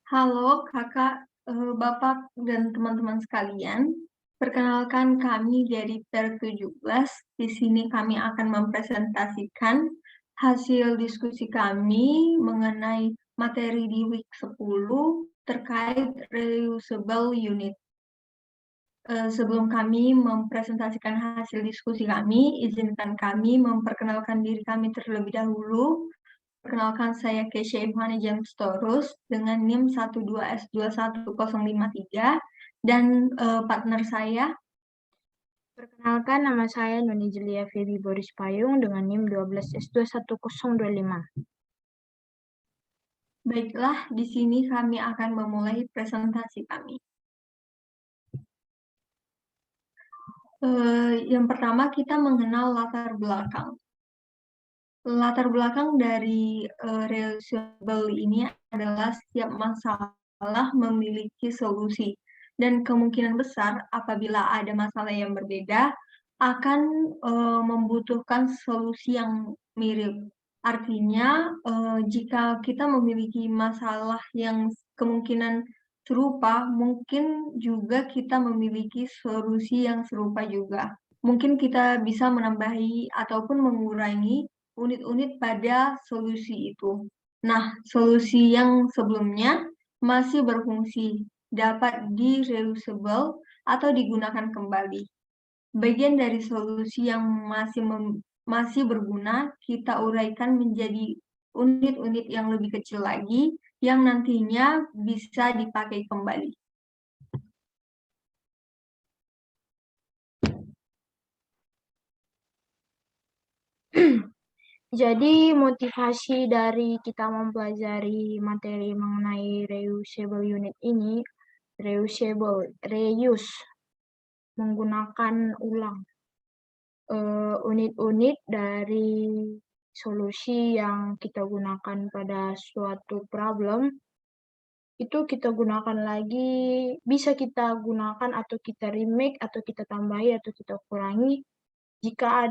Halo Kakak, Bapak, dan teman-teman sekalian. Perkenalkan kami dari TER 17. Di sini kami akan mempresentasikan hasil diskusi kami mengenai materi di week 10 terkait reusable unit. Sebelum kami mempresentasikan hasil diskusi kami, izinkan kami memperkenalkan diri kami terlebih dahulu. Perkenalkan, saya Kesha Ivhani James Torus dengan NIM 12S21053 dan partner saya. Perkenalkan, nama saya Nuni Julia Febi Boris Payung dengan NIM 12S21025. Baiklah, di sini kami akan memulai presentasi kami. Yang pertama, kita mengenal latar belakang. Latar belakang dari reusable ini adalah setiap masalah memiliki solusi. Dan kemungkinan besar apabila ada masalah yang berbeda akan membutuhkan solusi yang mirip. Artinya, jika kita memiliki masalah yang kemungkinan serupa, mungkin juga kita memiliki solusi yang serupa juga. Mungkin kita bisa menambahi ataupun mengurangi unit-unit pada solusi itu. Nah, solusi yang sebelumnya masih berfungsi, dapat di-reusable atau digunakan kembali. Bagian dari solusi yang masih berguna, kita uraikan menjadi unit-unit yang lebih kecil lagi, yang nantinya bisa dipakai kembali. Jadi, motivasi dari kita mempelajari materi mengenai reusable unit ini, reuse, menggunakan ulang unit-unit dari solusi yang kita gunakan pada suatu problem, itu kita gunakan lagi, bisa kita gunakan atau kita remake, atau kita tambahi, atau kita kurangi jika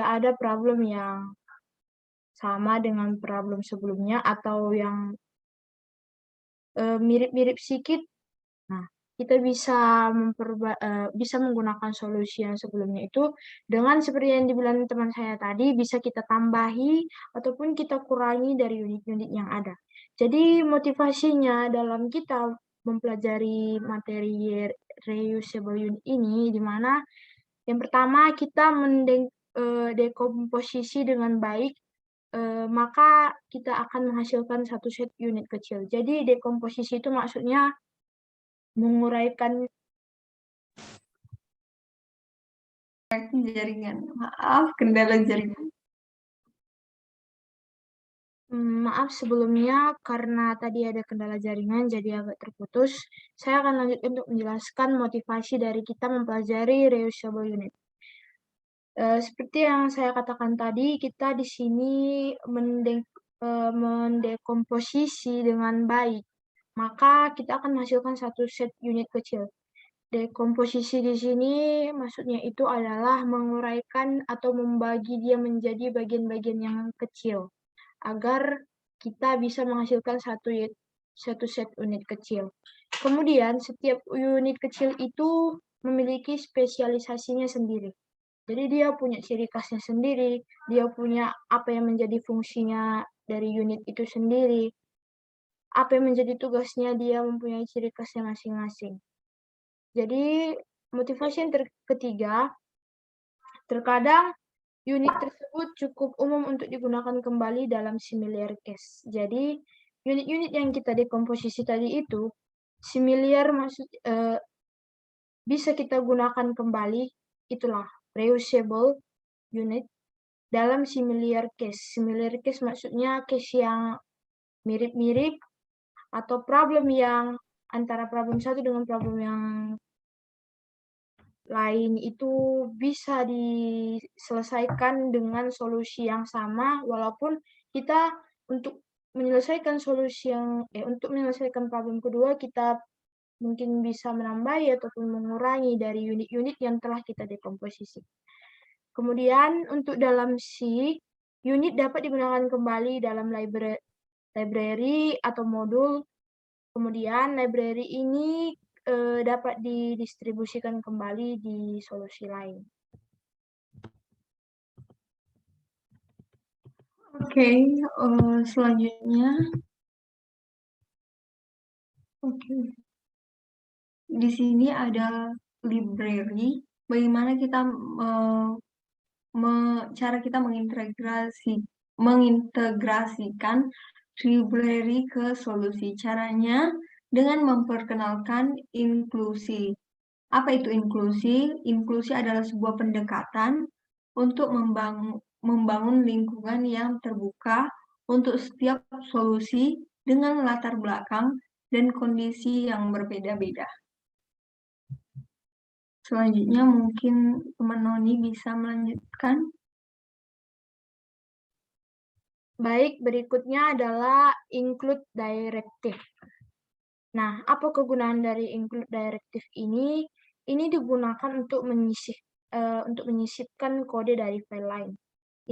ada problem yang sama dengan problem sebelumnya atau yang mirip-mirip sedikit. Nah, kita bisa menggunakan solusi yang sebelumnya itu dengan seperti yang dibilang teman saya tadi, bisa kita tambahi ataupun kita kurangi dari unit-unit yang ada. Jadi motivasinya dalam kita mempelajari materi reusable unit ini, di mana yang pertama kita mendekomposisi dengan baik, maka kita akan menghasilkan satu set unit kecil. Jadi dekomposisi itu maksudnya menguraikan jaringan. Maaf, kendala jaringan. Maaf sebelumnya karena tadi ada kendala jaringan jadi agak terputus. Saya akan lanjut untuk menjelaskan motivasi dari kita mempelajari reusable unit. Seperti yang saya katakan tadi, kita di sini mendekomposisi dengan baik, maka kita akan menghasilkan satu set unit kecil. Dekomposisi di sini maksudnya itu adalah menguraikan atau membagi dia menjadi bagian-bagian yang kecil, agar kita bisa menghasilkan satu set unit kecil. Kemudian setiap unit kecil itu memiliki spesialisasinya sendiri. Jadi dia punya ciri khasnya sendiri, dia punya apa yang menjadi fungsinya dari unit itu sendiri, apa yang menjadi tugasnya, dia mempunyai ciri khasnya masing-masing. Jadi motivasi yang ketiga, terkadang unit tersebut cukup umum untuk digunakan kembali dalam similar case. Jadi unit-unit yang kita dekomposisi tadi itu similar bisa kita gunakan kembali, itulah reusable unit dalam similar case. Similar case maksudnya case yang mirip-mirip atau problem yang antara problem satu dengan problem yang lain itu bisa diselesaikan dengan solusi yang sama, walaupun kita untuk menyelesaikan untuk menyelesaikan problem kedua, kita mungkin bisa menambahi ataupun mengurangi dari unit-unit yang telah kita dekomposisi. Kemudian untuk dalam C, unit dapat digunakan kembali dalam library atau modul Kemudian library ini dapat didistribusikan kembali di solusi lain. Oke, selanjutnya. Oke. Di sini ada library. Bagaimana kita cara kita mengintegrasikan library ke solusi. Caranya dengan memperkenalkan inklusi. Apa itu inklusi? Inklusi adalah sebuah pendekatan untuk membangun lingkungan yang terbuka untuk setiap solusi dengan latar belakang dan kondisi yang berbeda-beda. Selanjutnya mungkin teman Noni bisa melanjutkan. Baik, berikutnya adalah include directive. Nah, apa kegunaan dari include directive ini? Ini digunakan untuk menyisipkan kode dari file lain.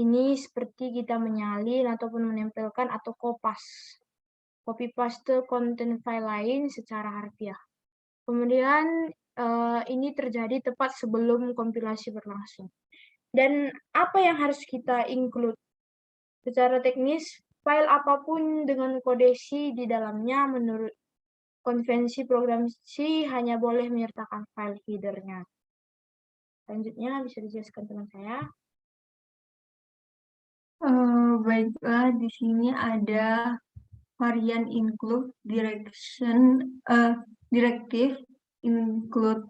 Ini seperti kita menyalin ataupun menempelkan atau copy paste konten file lain secara harfiah. Kemudian ini terjadi tepat sebelum kompilasi berlangsung. Dan apa yang harus kita include? Secara teknis, file apapun dengan kode C di dalamnya menurut konvensi program C hanya boleh menyertakan file header-nya. Selanjutnya bisa dijelaskan teman saya. Baiklah, di sini ada varian include directive include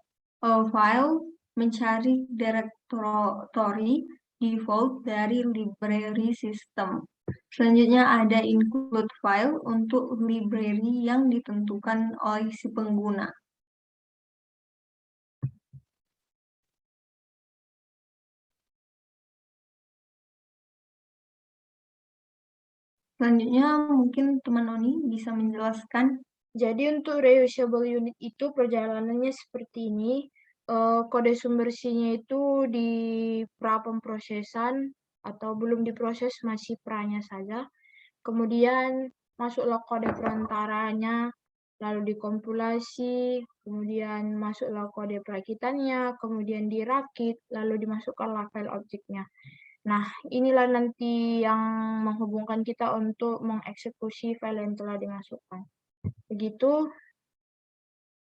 file mencari directory default dari library system. Selanjutnya ada include file untuk library yang ditentukan oleh si pengguna. Selanjutnya mungkin teman Noni bisa menjelaskan. Jadi untuk reusable unit itu perjalanannya seperti ini. Kode sumber C-nya itu di pra pemprosesan atau belum diproses, masih pra-nya saja. Kemudian masuklah kode perantaranya, lalu dikompilasi, kemudian masuklah kode perakitannya, kemudian dirakit, lalu dimasukkanlah file objeknya. Nah, inilah nanti yang menghubungkan kita untuk mengeksekusi file yang telah dimasukkan. Begitu,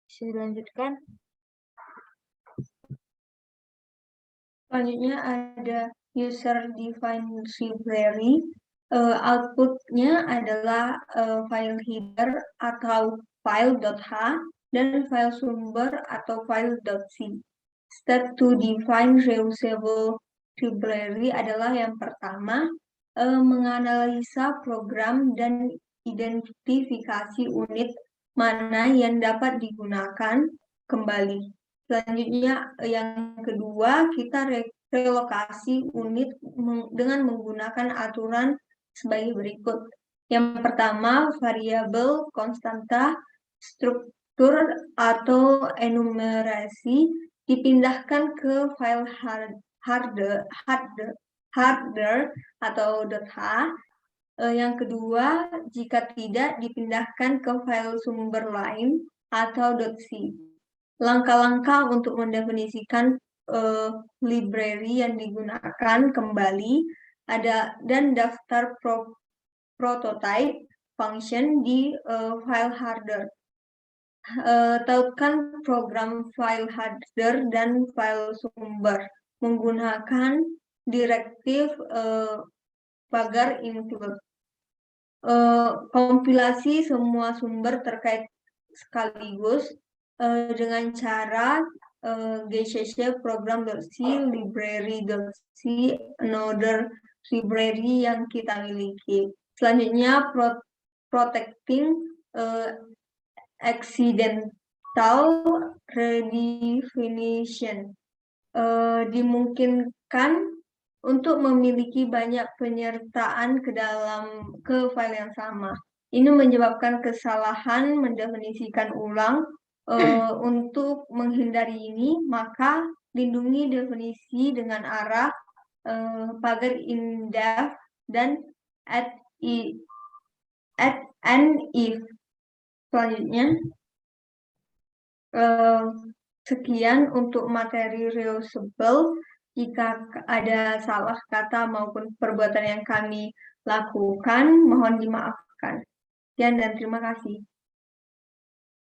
bisa dilanjutkan. Selanjutnya ada user defined library. Outputnya adalah file header atau file.h dan file sumber atau file.c. Step to define reusable library adalah yang pertama, menganalisa program dan identifikasi unit mana yang dapat digunakan kembali. Selanjutnya yang kedua, kita relokasi unit dengan menggunakan aturan sebagai berikut. Yang pertama, variabel konstanta struktur atau enumerasi dipindahkan ke file harder atau .h. Yang kedua, jika tidak dipindahkan ke file sumber lain atau .c. Langkah-langkah untuk mendefinisikan library yang digunakan kembali ada dan daftar prototype function di file harder. Tautkan program file header dan file sumber menggunakan direktif pagar include. Kompilasi semua sumber terkait sekaligus dengan cara gcc program.c library.c another library yang kita miliki. Selanjutnya protecting accidental redefinition. Dimungkinkan untuk memiliki banyak penyertaan ke file yang sama. Ini menyebabkan kesalahan mendefinisikan ulang. Untuk menghindari ini, maka lindungi definisi dengan arah pagar indef dan add and if. Selanjutnya, sekian untuk materi reusable. Jika ada salah kata maupun perbuatan yang kami lakukan, mohon dimaafkan. Sekian dan terima kasih.